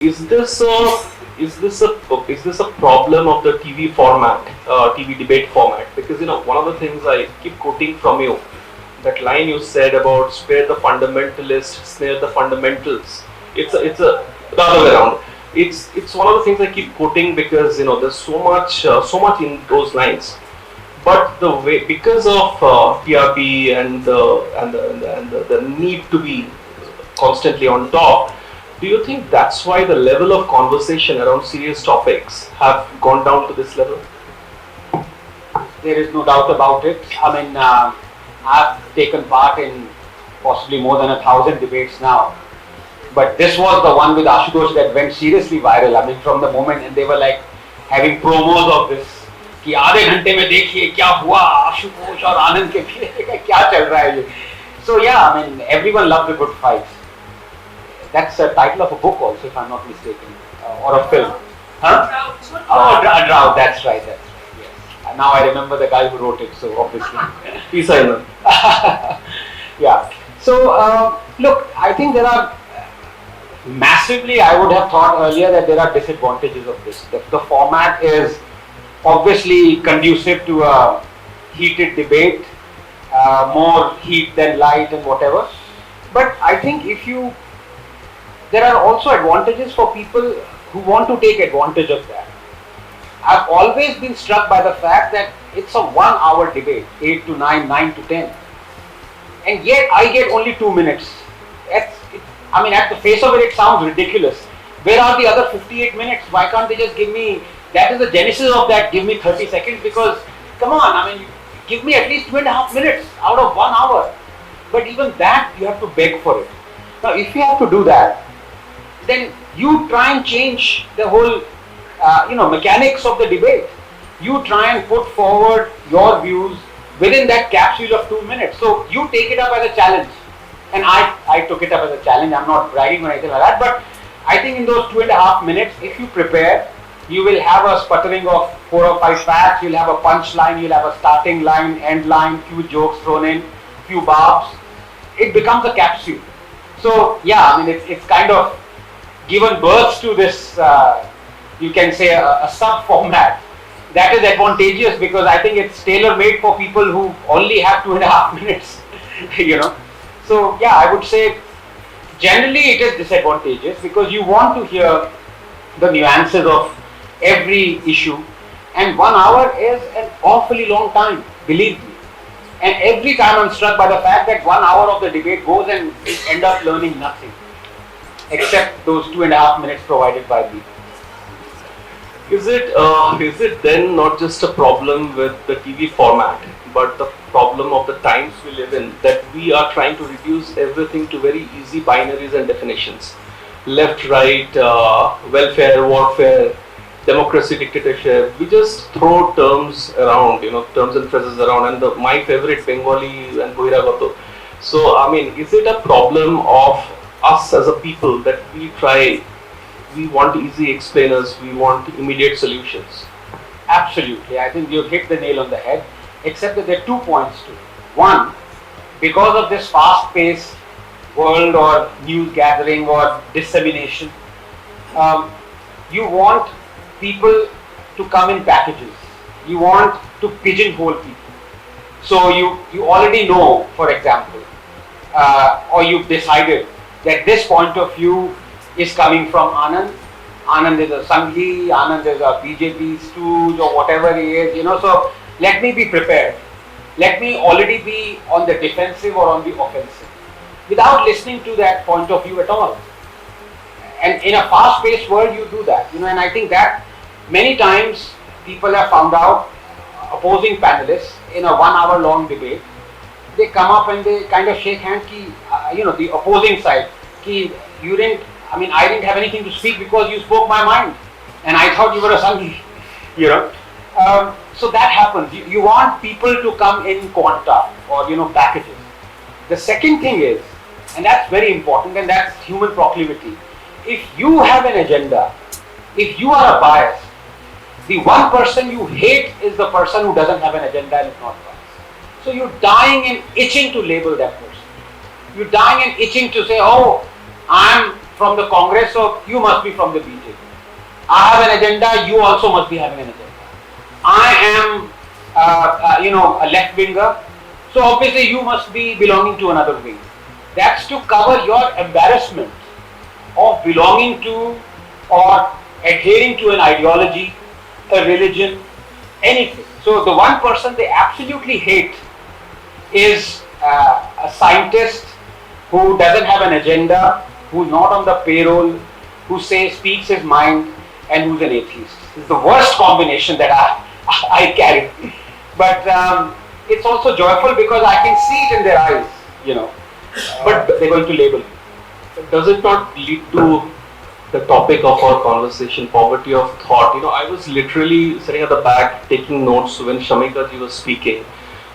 Is this a problem of the TV format, TV debate format? Because one of the things I keep quoting from you, that line you said about spare the fundamentalists, snare the fundamentals. It's a the other way around. It's one of the things I keep quoting because there's so much in those lines. But the way, because of TRP and the need to be constantly on top, do you think that's why the level of conversation around serious topics have gone down to this level? There is no doubt about it. I mean, I've taken part in possibly more than 1,000 debates now. But this was the one with Ashutosh that went seriously viral. I mean, from the moment, and they were like having promos of this. कि आधे घंटे में देखिए क्या हुआ आशुतोष और आनंद के बीच क्या चल रहा है ये. So yeah, I mean, everyone loves a good fight. That's a title of a book also, if I'm not mistaken, or a film. Huh? Oh, Drought. That's right. Yes. And now I remember the guy who wrote it. So obviously, Peace Island. Yeah. So look, I think there are massively. I would have thought earlier that there are disadvantages of this. The format is obviously conducive to a heated debate, more heat than light and whatever. But I think there are also advantages for people who want to take advantage of that. I've always been struck by the fact that it's a 1 hour debate, 8 to 9, 9 to 10. And yet I get only 2 minutes. I mean, at the face of it sounds ridiculous. Where are the other 58 minutes? Why can't they just give me, that is the genesis of that, give me 30 seconds, because come on, I mean, give me at least 2.5 minutes out of 1 hour. But even that, you have to beg for it. Now, if you have to do that, then you try and change the whole, mechanics of the debate. You try and put forward your views within that capsule of 2 minutes. So you take it up as a challenge. And I took it up as a challenge. I'm not bragging or anything like that. But I think in those 2.5 minutes, if you prepare, you will have a sputtering of 4 or 5 facts. You'll have a punch line. You'll have a starting line, end line, few jokes thrown in, few barbs. It becomes a capsule. So yeah, I mean, it's kind of given birth to this, you can say a sub-format that is advantageous, because I think it's tailor-made for people who only have 2.5 minutes, So yeah, I would say generally it is disadvantageous, because you want to hear the nuances of every issue, and 1 hour is an awfully long time, believe me. And every time I'm struck by the fact that 1 hour of the debate goes and we end up learning nothing, except those 2.5 minutes provided by me. Is it then not just a problem with the TV format, but the problem of the times we live in, that we are trying to reduce everything to very easy binaries and definitions? Left, right, welfare, warfare, democracy, dictatorship. We just throw terms around, terms and phrases around, and my favorite, Bengali and Bohiragato. So, I mean, is it a problem of us as a people that we want easy explainers, we want immediate solutions? Absolutely. I think you've hit the nail on the head, except that there are 2 points to it. One, because of this fast-paced world or news gathering or dissemination, you want people to come in packages. You want to pigeonhole people. So you already know, for example, or you've decided that this point of view is coming from Anand. Anand is a Sanghi, Anand is a BJP stooge or whatever he is, so let me be prepared. Let me already be on the defensive or on the offensive, without listening to that point of view at all. And in a fast-paced world, you do that, and I think that many times people have found out, opposing panelists in a 1 hour long debate, they come up and they kind of shake hands, the opposing side, I didn't have anything to speak because you spoke my mind, and I thought you were a Sanghi, So that happens. You want people to come in quanta or packages. The second thing is, and that's very important, and that's human proclivity. If you have an agenda, if you are a bias, the one person you hate is the person who doesn't have an agenda and is not biased. So you're dying and itching to label that person. You're dying and itching to say, oh, I'm from the Congress, so you must be from the BJP. I have an agenda, you also must be having an agenda. I am, a left winger, so obviously you must be belonging to another wing. That's to cover your embarrassment of belonging to or adhering to an ideology, a religion, anything. So the one person they absolutely hate is a scientist who doesn't have an agenda, who's not on the payroll, who speaks his mind, and who's an atheist. It's the worst combination that I carry. But it's also joyful because I can see it in their eyes, but they're going to label me. Does it not lead to the topic of our conversation, poverty of thought? I was literally sitting at the back taking notes when Shamika ji was speaking.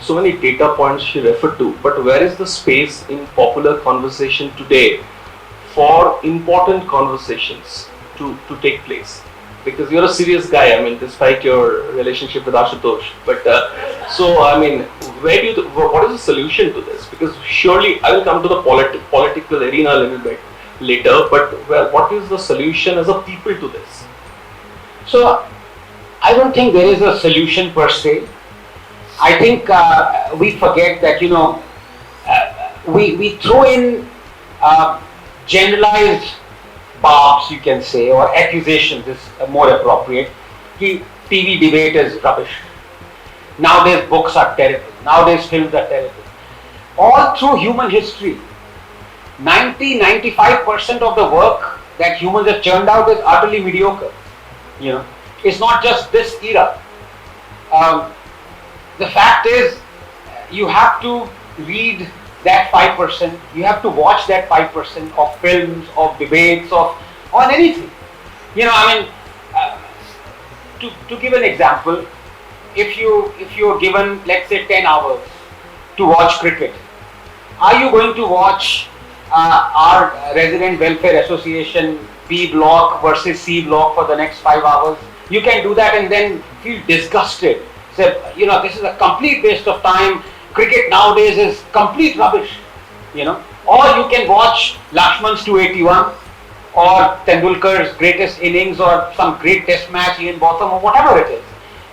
So many data points she referred to, but where is the space in popular conversation today for important conversations to take place? Because you're a serious guy, despite your relationship with Ashutosh. But what is the solution to this? Because surely I will come to the political arena a little bit later, but what is the solution as a people to this? So I don't think there is a solution per se. I think we forget that we throw in generalized barbs, you can say, or accusations is more appropriate. TV debate is rubbish. Nowadays books are terrible. Nowadays films are terrible. All through human history, 90-95% of the work that humans have churned out is utterly mediocre. It's not just this era. The fact is, you have to read that 5%, you have to watch that 5% of films, of debates, on anything. To give an example, if you're given, let's say, 10 hours to watch cricket, are you going to watch our Resident Welfare Association B block versus C block for the next 5 hours? You can do that and then feel disgusted. Say, this is a complete waste of time. Cricket nowadays is complete rubbish, Or you can watch Lakshman's 281 or Tendulkar's greatest innings or some great test match, Ian Botham or whatever it is.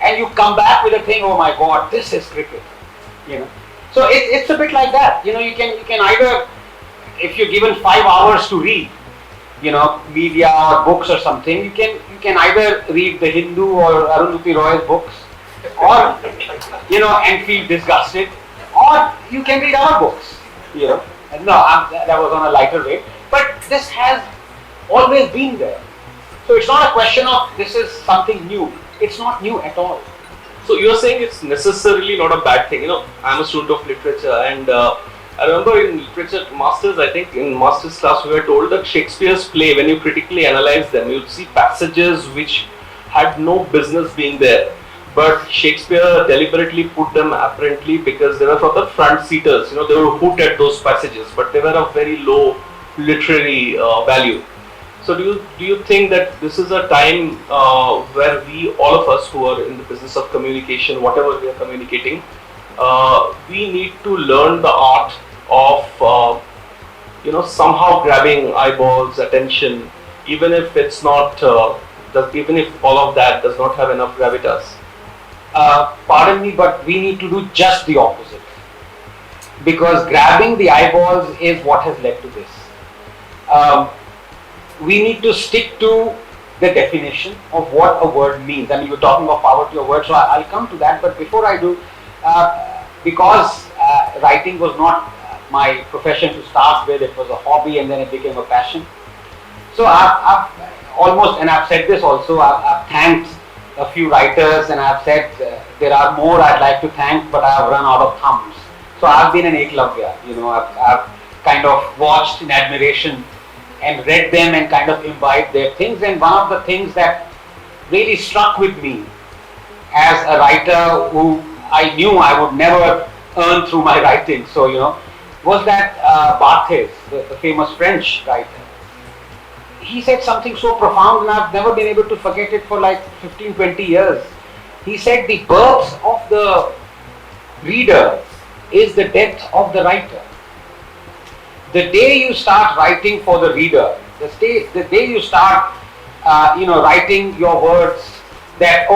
And you come back with a thing, oh my God, this is cricket, So it's a bit like that. You can either, if you're given 5 hours to read, media or books or something, you can either read the Hindu or Arundhati Roy's books, or and feel disgusted, or you can read our books. No, that was on a lighter way, but this has always been there. So it's not a question of this is something new. It's not new at all. So you're saying it's necessarily not a bad thing. I'm a student of literature, and I remember in literature masters, I think in master's class we were told that Shakespeare's play, when you critically analyze them, you'll see passages which had no business being there. But Shakespeare deliberately put them apparently because they were for the front seaters. They were hooked at those passages, but they were of very low literary value. So do you think that this is a time where we, all of us who are in the business of communication, whatever we are communicating, we need to learn the art of somehow grabbing eyeballs, attention, even if it's not, even if all of that does not have enough gravitas? Pardon me, but we need to do just the opposite, because grabbing the eyeballs is what has led to this. We need to stick to the definition of what a word means. You're talking about poverty of words, so I'll come to that. But before I do, because writing was not my profession to start with, it was a hobby and then it became a passion. So I've almost, and I've said this also, I've thanked a few writers, and I've said there are more I'd like to thank, but I've run out of thumbs. So I've been an eklavya, I've kind of watched in admiration and read them and kind of imbibed their things. And one of the things that really struck with me as a writer who I knew I would never earn through my writing, was that Barthes, the famous French writer. He said something so profound, and I've never been able to forget it for like 15-20 years. He said the birth of the reader is the death of the writer. The day you start writing for the reader The day you start, writing your words that,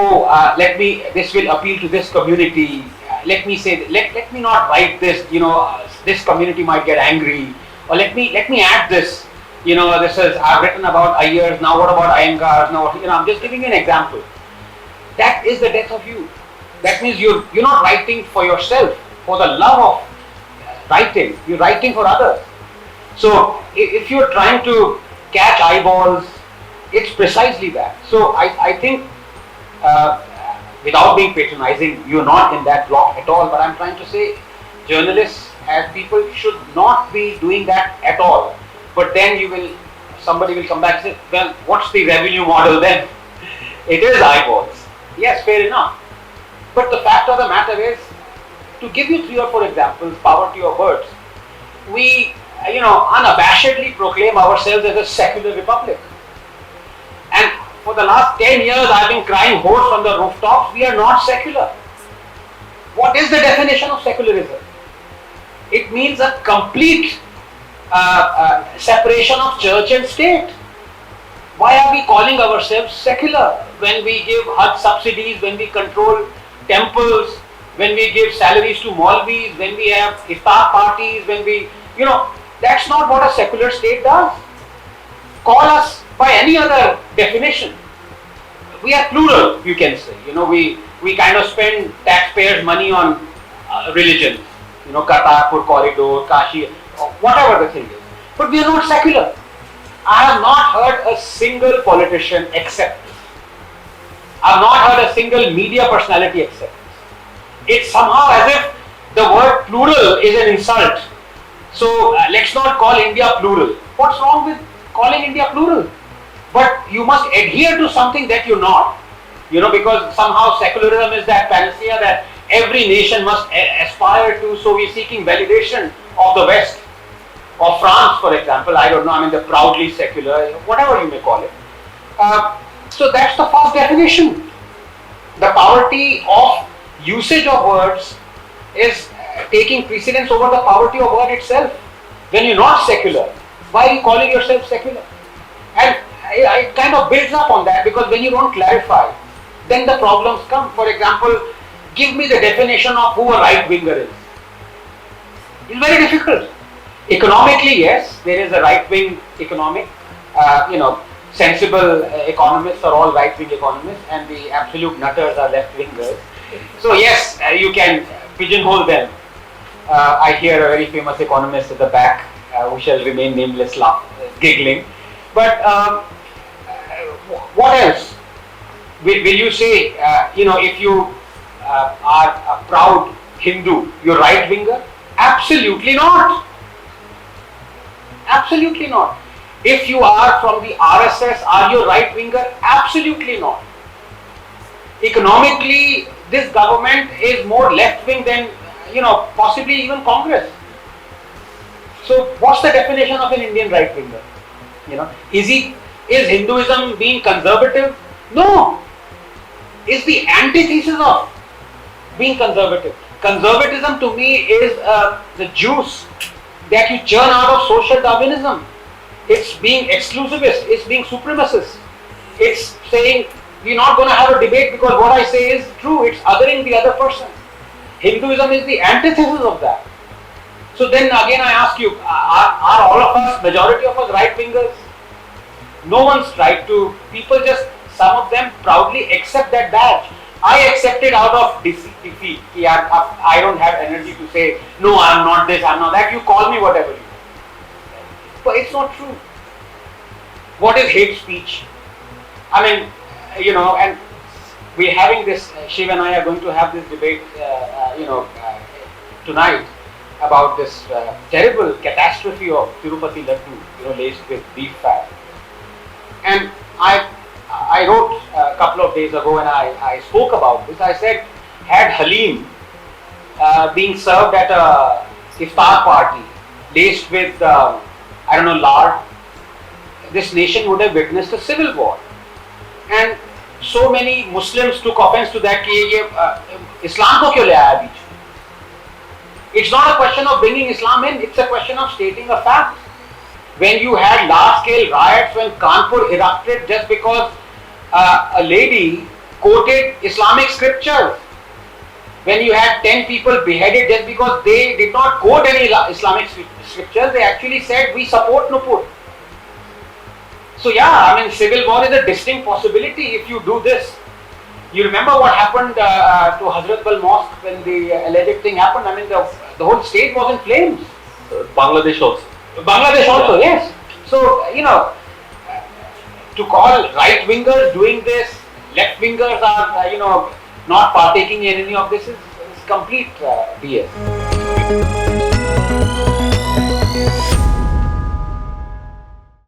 this will appeal to this community. Let me say, let me not write this. This community might get angry, or let me add this. This is, I've written about Ayers. Now what about Iyengars? Now I'm just giving you an example. That is the death of you. That means you're not writing for yourself, for the love of writing. You're writing for others. So if you're trying to catch eyeballs, it's precisely that. So I think, without being patronizing, you're not in that block at all. But I'm trying to say, journalists as people should not be doing that at all. But then somebody will come back and say, well, what's the revenue model then? It is eyeballs. Yes, fair enough. But the fact of the matter is, to give you 3 or 4 examples, power to your words, we, unabashedly proclaim ourselves as a secular republic. And for the last 10 years, I've been crying hoarse on the rooftops, we are not secular. What is the definition of secularism? It means a complete separation of church and state. Why are we calling ourselves secular when we give Hajj subsidies, when we control temples, when we give salaries to Maulvis, when we have iftar parties, when we, that's not what a secular state does. Call us by any other definition. We are plural, you can say. We kind of spend taxpayers' money on religion. Kartarpur corridor, Kashi, whatever the thing is. But we are not secular. I have not heard a single politician accept this. I have not heard a single media personality accept this. It's somehow as if the word plural is an insult. So let's not call India plural. What's wrong with calling India plural? But you must adhere to something that you're not. Because somehow secularism is that panacea that every nation must aspire to, so we're seeking validation of the West. Or France, for example, I don't know, the proudly secular, whatever you may call it. So that's the first definition. The poverty of usage of words is taking precedence over the poverty of word itself. When you're not secular, why are you calling yourself secular? And it kind of builds up on that, because when you don't clarify, then the problems come. For example, give me the definition of who a right-winger is. It's very difficult. Economically, yes, there is a right-wing economic. Sensible economists are all right-wing economists, and the absolute nutters are left-wingers. So yes, you can pigeonhole them. I hear a very famous economist at the back, who shall remain nameless, giggling. But what else? Will you say, if you are a proud Hindu, you're right-winger? Absolutely not. Absolutely not. If you are from the RSS, are you a right-winger? Absolutely not. Economically, this government is more left-wing than, possibly even Congress. So, what's the definition of an Indian right-winger? Is Hinduism being conservative? No. It's the antithesis of being conservative. Conservatism to me is the juice that you churn out of social Darwinism. It's being exclusivist, it's being supremacist. It's saying we're not going to have a debate because what I say is true, it's othering the other person. Hinduism is the antithesis of that. So then again I ask you, are all of us, majority of us right-wingers? No one's tried to, people just, some of them proudly accept that badge. I accept it out of defeat. I don't have energy to say, no, I'm not this, I'm not that. You call me whatever you want. But it's not true. What is hate speech? And we're having this, Shiv and I are going to have this debate, tonight about this terrible catastrophe of Tirupati Laddu, laced with beef fat. And I wrote a couple of days ago and I spoke about this. I said, had Halim being served at a iftar party laced with, lard, this nation would have witnessed a civil war. And so many Muslims took offense to that कि Islam को क्यों ले आया बीच में? It's not a question of bringing Islam in, it's a question of stating a fact. when you had large-scale riots, when Kanpur erupted just because a lady quoted Islamic scriptures, when you had 10 people beheaded just because they did not quote any Islamic scriptures, they actually said, we support Nupur. So yeah, I mean, civil war is a distinct possibility if you do this. You remember what happened to Hazrat Bal Mosque when the alleged thing happened? I mean, the whole state was in flames. Bangladesh also. Bangladesh also, yes. So, you know, to call right-wingers doing this, left-wingers are, you know, not partaking in any of this is complete BS.